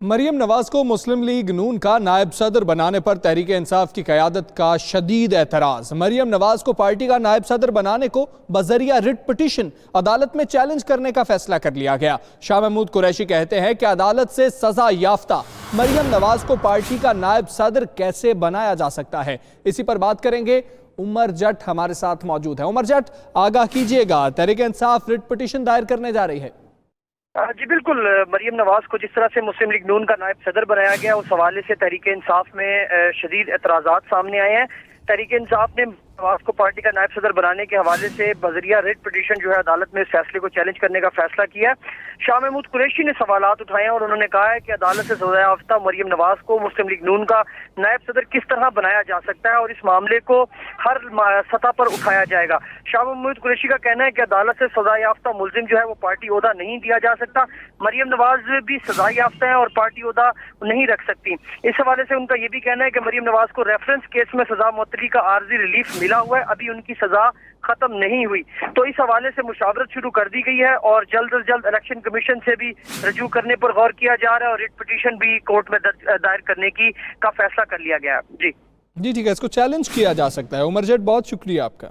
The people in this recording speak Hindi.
मरियम नवाज को मुस्लिम लीग नून का नायब सदर बनाने पर तहरीक इंसाफ की क़यादत का शदीद एतराज़। मरियम नवाज को पार्टी का नायब सदर बनाने को बजरिया रिट पिटीशन अदालत में चैलेंज करने का फैसला कर लिया गया। शाह महमूद कुरैशी कहते हैं कि अदालत से सजा याफ्ता मरियम नवाज को पार्टी का नायब सदर कैसे बनाया जा सकता है, इसी पर बात करेंगे। उमर जट हमारे साथ मौजूद है। उमर जट, आगाह कीजिएगा, तहरीक इंसाफ रिट पिटीशन दायर करने जा रही है। जी बिल्कुल, मरियम नवाज को जिस तरह से मुस्लिम लीग नून का नायब सदर बनाया गया, उस हवाले से तहरीक इंसाफ में शदीद एतराज़ात सामने आए हैं। तहरीक इंसाफ ने नवाज को पार्टी का नायब सदर बनाने के हवाले से बजरिया रिट पिटीशन जो है अदालत में इस फैसले को चैलेंज करने का फैसला किया। शाह महमूद कुरैशी ने सवालात उठाए हैं और उन्होंने कहा है कि अदालत से सजा याफ्ता मरियम नवाज को मुस्लिम लीग नून का नायब सदर किस तरह बनाया जा सकता है और इस मामले को हर सतह पर उठाया जाएगा। शाह महमूद कुरैशी का कहना है कि अदालत से सजा याफ्ता मुलजिम जो है वो पार्टी ओहदा नहीं दिया जा सकता। मरियम नवाज भी सजा याफ्ता है और पार्टी ओहदा नहीं रख सकती। इस हवाले से उनका ये भी कहना है कि मरियम नवाज को रेफरेंस केस में सजा मुअत्तली का आर्जी रिलीफ मिला हुआ है, अभी उनकी सजा खत्म नहीं हुई। तो इस हवाले से मुशावरत शुरू कर दी गई है और जल्द अज जल्द इलेक्शन कमीशन से भी रजू करने पर गौर किया जा रहा है और रिट पिटीशन भी कोर्ट में दायर करने का फैसला कर लिया गया है। जी ठीक है, इसको चैलेंज किया जा सकता है। उमर जट, बहुत शुक्रिया आपका।